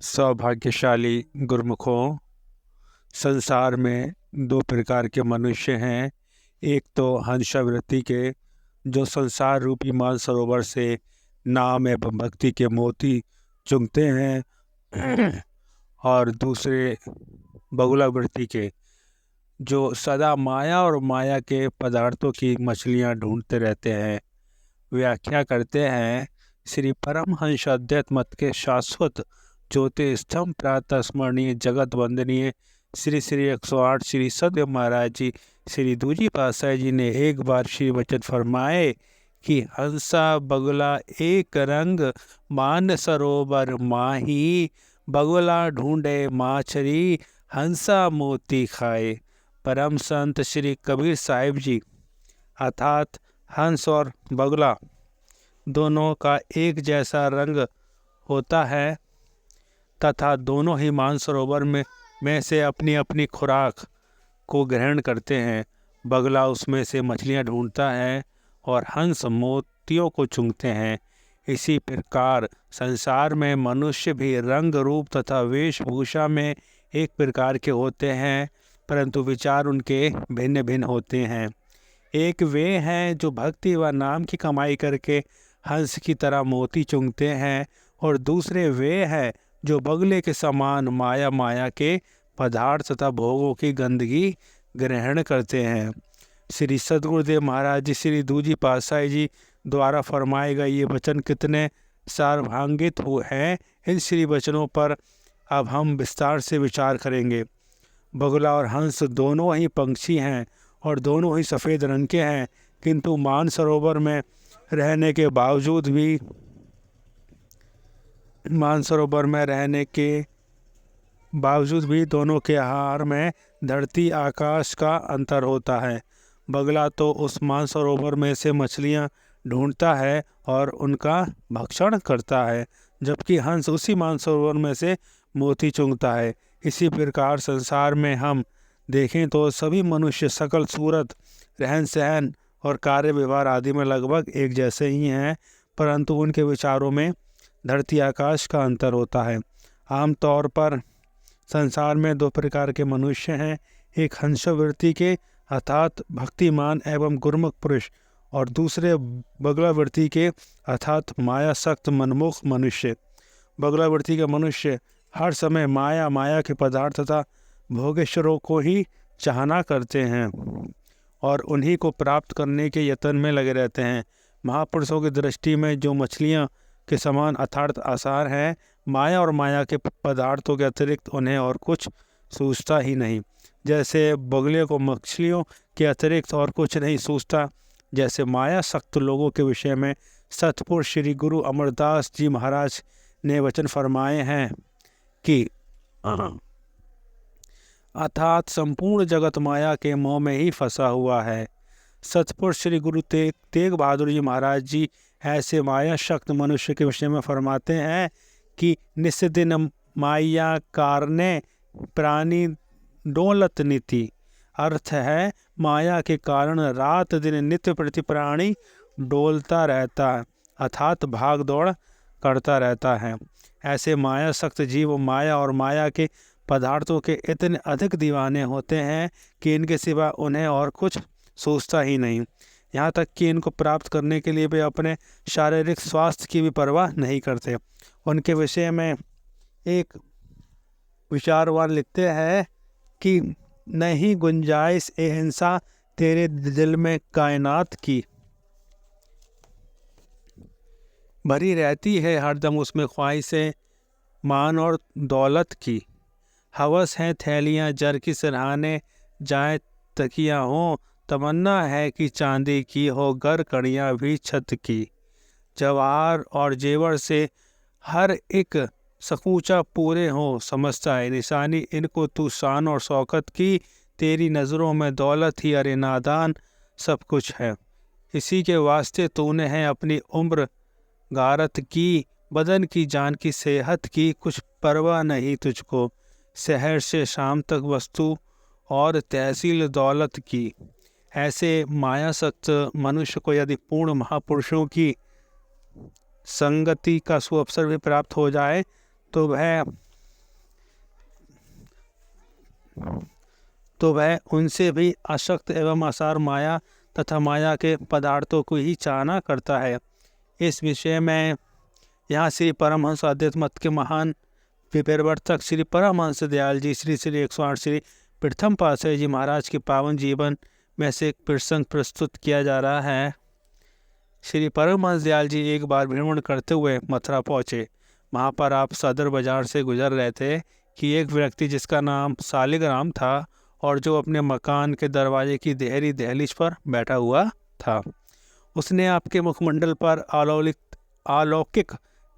सौभाग्यशाली गुरुमुखों, संसार में दो प्रकार के मनुष्य हैं। एक तो हंसावृत्ति के, जो संसार रूपी मानसरोवर से नाम एवं भक्ति के मोती चुगते हैं और दूसरे बगुलावृत्ति के, जो सदा माया और माया के पदार्थों की मछलियां ढूंढते रहते हैं। व्याख्या करते हैं, श्री परमहंस अद्वैत मत के शाश्वत ज्योति स्तंभ प्रातः स्मरणीय जगत वंदनीय श्री श्री 108 श्री सदगुरु महाराज जी श्री दूजी पातशाही जी ने एक बार श्री वचन फरमाए कि हंसा बगुला एक रंग मान सरोवर माही, बगुला ढूंढे माछरी हंसा मोती खाए। परम संत श्री कबीर साहिब जी अर्थात हंस और बगुला दोनों का एक जैसा रंग होता है तथा दोनों ही मानसरोवर में से अपनी अपनी खुराक को ग्रहण करते हैं। बगुला उसमें से मछलियां ढूंढता है और हंस मोतियों को चुगते हैं। इसी प्रकार संसार में मनुष्य भी रंग रूप तथा वेशभूषा में एक प्रकार के होते हैं, परंतु विचार उनके भिन्न भिन्न होते हैं। एक वे हैं जो भक्ति व नाम की कमाई करके हंस की तरह मोती चुगते हैं, और दूसरे वे हैं जो बगुले के समान माया के पदार्थ तथा भोगों की गंदगी ग्रहण करते हैं। श्री सद्गुरुदेव महाराज जी श्री दूजी पातशाही जी द्वारा फरमाए गए ये वचन कितने सार्वभंगित हुए हैं, इन श्री वचनों पर अब हम विस्तार से विचार करेंगे। बगुला और हंस दोनों ही पंछी हैं और दोनों ही सफ़ेद रंग के हैं, किंतु मानसरोवर में रहने के बावजूद भी दोनों के आहार में धरती आकाश का अंतर होता है। बगुला तो उस मानसरोवर में से मछलियां ढूंढता है और उनका भक्षण करता है, जबकि हंस उसी मानसरोवर में से मोती चुगता है। इसी प्रकार संसार में हम देखें तो सभी मनुष्य सकल सूरत, रहन सहन और कार्य व्यवहार आदि में लगभग एक जैसे ही हैं, परंतु उनके विचारों में धरती आकाश का अंतर होता है। आमतौर पर संसार में दो प्रकार के मनुष्य हैं, एक हंसावृत्ति के अर्थात भक्तिमान एवं गुरुमुख पुरुष, और दूसरे बगुलावृत्ति के अर्थात मायासक्त मनमुख मनुष्य। बगुलावृत्ति के मनुष्य हर समय माया के पदार्थ तथा भोगेश्वरों को ही चाहना करते हैं और उन्हीं को प्राप्त करने के यत्न में लगे रहते हैं। महापुरुषों की दृष्टि में जो मछलियां के समान अर्थात आसार हैं, माया और माया के पदार्थों के अतिरिक्त उन्हें और कुछ सूझता ही नहीं। जैसे बगुले को मछलियों के अतिरिक्त और कुछ नहीं सूझता, जैसे माया सख्त लोगों के विषय में सतपुरुष श्री गुरु अमरदास जी महाराज ने वचन फरमाए हैं कि अर्थात संपूर्ण जगत माया के मोह में ही फंसा हुआ है। सतपुरुष श्री गुरु तेग बहादुर जी महाराज जी ऐसे माया शक्त मनुष्य के विषय में फरमाते हैं कि निस्दिन माया कारणे प्राणी डोलत नीति। अर्थ है, माया के कारण रात दिन नित्य प्रति प्राणी डोलता रहता अर्थात भाग दौड़ करता रहता है। ऐसे माया सक्त जीव माया और माया के पदार्थों के इतने अधिक दीवाने होते हैं कि इनके सिवा उन्हें और कुछ सोचता ही नहीं। यहाँ तक कि इनको प्राप्त करने के लिए वे अपने शारीरिक स्वास्थ्य की भी परवाह नहीं करते। उनके विषय में एक विचारवान लिखते हैं कि नहीं गुंजाइश ए हिंसा तेरे दिल में कायनात की, भरी रहती है हरदम उसमें ख्वाहिशें मान और दौलत की। हवस हैं थैलियाँ जर की सिरहाने जाए तकियाँ हों, तमन्ना है कि चांदी की हो गर कड़ियाँ भी छत की। जवाहर और जेवर से हर एक सकूचा पूरे हों, समझता है निशानी इनको तू शान और शौकत की। तेरी नज़रों में दौलत ही अरे नादान सब कुछ है। इसी के वास्ते तूने है अपनी उम्र गारत की, बदन की जान की सेहत की कुछ परवाह नहीं तुझको। शहर से शाम तक वस्तु और तहसील दौलत की। ऐसे मायासक्त मनुष्य को यदि पूर्ण महापुरुषों की संगति का सुअवसर भी प्राप्त हो जाए तो वह तो वह उनसे भी अशक्त एवं असार माया तथा माया के पदार्थों को ही चाहना करता है। इस विषय में यहाँ श्री परमहंस अद्वैत मत के महान विप्रवर्तक श्री परमहंस दयाल जी श्री श्री 108 श्री प्रथम पातशाही जी महाराज के पावन जीवन में से एक प्रसंग प्रस्तुत किया जा रहा है। श्री परमहंस दयाल जी एक बार भ्रमण करते हुए मथुरा पहुँचे। वहाँ पर आप सदर बाजार से गुजर रहे थे कि एक व्यक्ति जिसका नाम सालिग्राम था और जो अपने मकान के दरवाजे की देहरी दहलीज पर बैठा हुआ था, उसने आपके मुखमंडल पर अलौकिक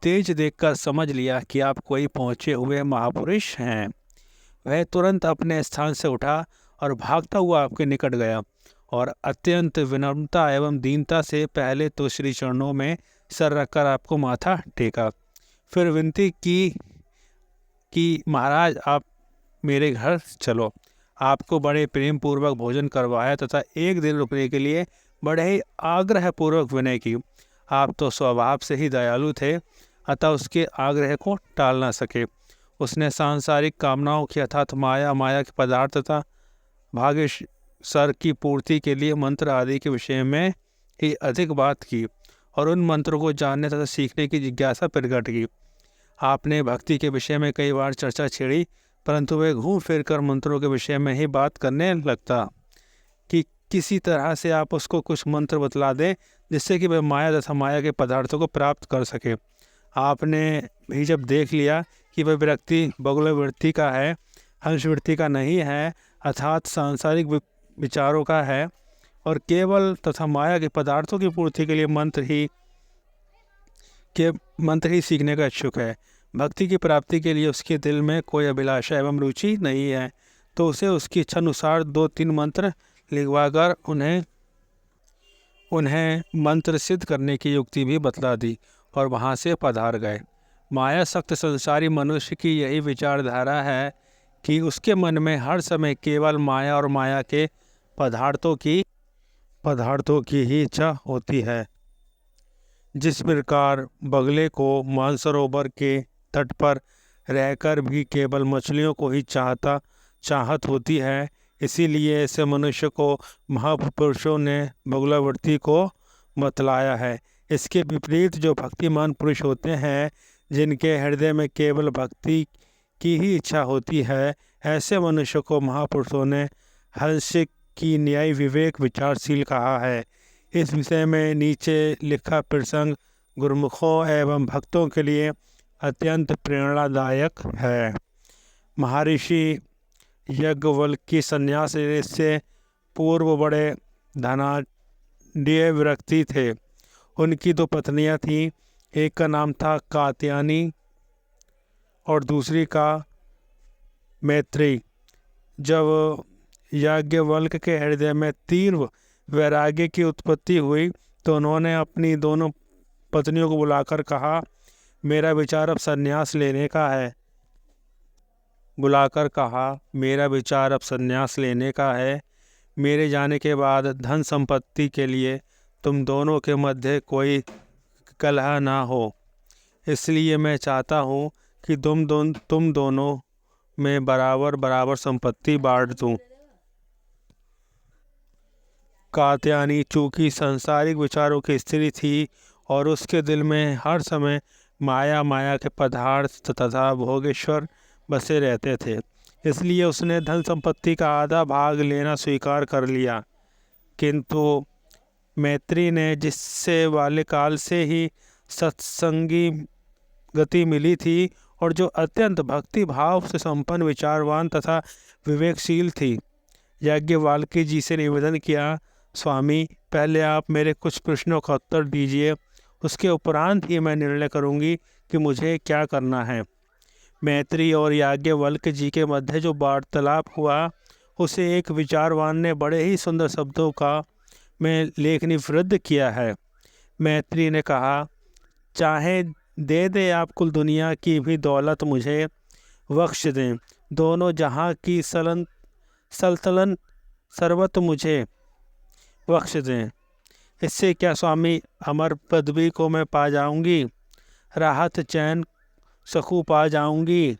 तेज देखकर समझ लिया कि आप कोई पहुँचे हुए महापुरुष हैं। वह तुरंत अपने स्थान से उठा और भागता हुआ आपके निकट गया और अत्यंत विनम्रता एवं दीनता से पहले तो श्री चरणों में सर रखकर आपको माथा टेका, फिर विनती की कि महाराज आप मेरे घर चलो। आपको बड़े प्रेम पूर्वक भोजन करवाया तथा एक दिन रुकने के लिए बड़े ही आग्रह पूर्वक विनय की। आप तो स्वभाव से ही दयालु थे, अतः उसके आग्रह को टाल न सके। उसने सांसारिक कामनाओं की अर्थात माया के पदार्थ तथा भाग्य सर की पूर्ति के लिए मंत्र आदि के विषय में ही अधिक बात की और उन मंत्रों को जानने तथा सीखने की जिज्ञासा प्रकट की। आपने भक्ति के विषय में कई बार चर्चा छेड़ी, परंतु वह घूम फिर कर मंत्रों के विषय में ही बात करने लगता कि किसी तरह से आप उसको कुछ मंत्र बतला दें जिससे कि वह माया तथा माया के पदार्थों को प्राप्त कर सके। आपने भी जब देख लिया कि वह व्यक्ति बगुलवृत्ति का है, हंसवृत्ति का नहीं है, अर्थात सांसारिक विचारों का है और केवल तथा माया के पदार्थों की पूर्ति के लिए मंत्र ही सीखने का इच्छुक है, भक्ति की प्राप्ति के लिए उसके दिल में कोई अभिलाषा एवं रुचि नहीं है, तो उसे उसकी इच्छा अनुसार 2-3 मंत्र लिखवाकर उन्हें मंत्र सिद्ध करने की युक्ति भी बतला दी और वहाँ से पधार गए। माया सक्त संसारी मनुष्य की यही विचारधारा है कि उसके मन में हर समय केवल माया और माया के पदार्थों की ही इच्छा होती है। जिस प्रकार बगले को मानसरोवर के तट पर रहकर भी केवल मछलियों को ही चाहत होती है, इसीलिए ऐसे मनुष्य को महापुरुषों ने बगुलावृत्ति को बतलाया है। इसके विपरीत जो भक्तिमान पुरुष होते हैं, जिनके हृदय में केवल भक्ति की ही इच्छा होती है, ऐसे मनुष्य को महापुरुषों ने हंस की न्याय विवेक विचारशील कहा है। इस विषय में नीचे लिखा प्रसंग गुरुमुखों एवं भक्तों के लिए अत्यंत प्रेरणादायक है। महर्षि याज्ञवल्क्य संन्यास लेने से पूर्व बड़े धनाढ्य व्यक्ति थे। उनकी 2 पत्नियां थीं, एक का नाम था कात्यायनी और दूसरी का मैत्री। जब याज्ञवल्क्य के हृदय में तीव्र वैराग्य की उत्पत्ति हुई तो उन्होंने अपनी दोनों पत्नियों को बुलाकर कहा, मेरा विचार अब संन्यास लेने का है। मेरे जाने के बाद धन संपत्ति के लिए तुम दोनों के मध्य कोई कलह ना हो, इसलिए मैं चाहता हूँ कि तुम दोनों में बराबर संपत्ति बांट दूँ। कात्यायनी चूँकि सांसारिक विचारों की स्त्री थी और उसके दिल में हर समय माया के पदार्थ तथा भोगेश्वर बसे रहते थे, इसलिए उसने धन संपत्ति का आधा भाग लेना स्वीकार कर लिया। किंतु मैत्री ने, जिससे बाल्यकाल से ही सत्संगी गति मिली थी और जो अत्यंत भक्ति भाव से संपन्न विचारवान तथा विवेकशील थी, याज्ञवल्क्य जी से निवेदन किया, स्वामी पहले आप मेरे कुछ प्रश्नों का उत्तर दीजिए, उसके उपरांत ही मैं निर्णय करूंगी कि मुझे क्या करना है। मैत्री और याज्ञवल्क्य जी के मध्य जो वार्तालाप हुआ उसे एक विचारवान ने बड़े ही सुंदर शब्दों का में लेखनी वृद्ध किया है। मैत्री ने कहा, चाहे दे दे आप कुल दुनिया की भी दौलत मुझे बख्श दें, दोनों जहां की सल्तनत सर्वत मुझे बख्श दें, इससे क्या स्वामी अमर पदवी को मैं पा जाऊंगी, राहत चैन सुख पा जाऊंगी।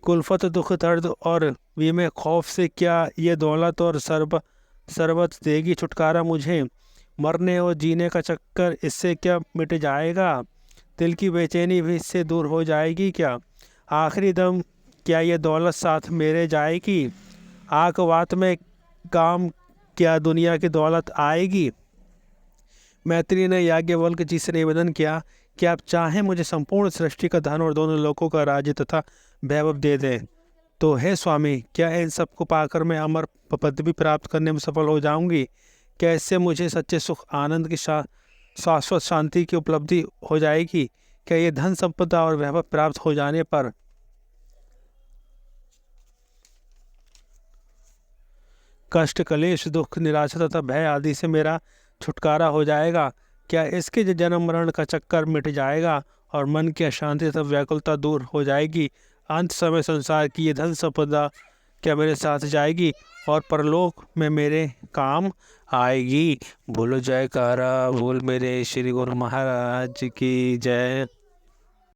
कुल्फत दुख दर्द और वीमे खौफ से क्या ये दौलत और शरबत देगी छुटकारा मुझे? मरने और जीने का चक्कर इससे क्या मिट जाएगा? दिल की बेचैनी भी इससे दूर हो जाएगी क्या? आखिरी दम क्या ये दौलत साथ मेरे जाएगी? आखिरत में काम क्या दुनिया की दौलत आएगी? मैत्री ने याज्ञवल्क जी से निवेदन किया कि आप चाहें मुझे संपूर्ण सृष्टि का धन और दोनों लोकों का राज्य तथा वैभव दे दें तो हे स्वामी, क्या इन सबको पाकर मैं अमर पदवी प्राप्त करने में सफल हो जाऊंगी? क्या इससे मुझे सच्चे सुख आनंद की शाश्वत शांति की उपलब्धि हो जाएगी? क्या ये धन संपदा और वैभव प्राप्त हो जाने पर कष्ट क्लेश दुख निराशा तथा भय आदि से मेरा छुटकारा हो जाएगा? क्या इसके जन्म मरण का चक्कर मिट जाएगा और मन की अशांति तथा व्याकुलता दूर हो जाएगी? अंत समय संसार की ये धन संपदा क्या मेरे साथ जाएगी और परलोक में मेरे काम आएगी? बोलो जयकारा बोल मेरे श्री गुरु महाराज की जय।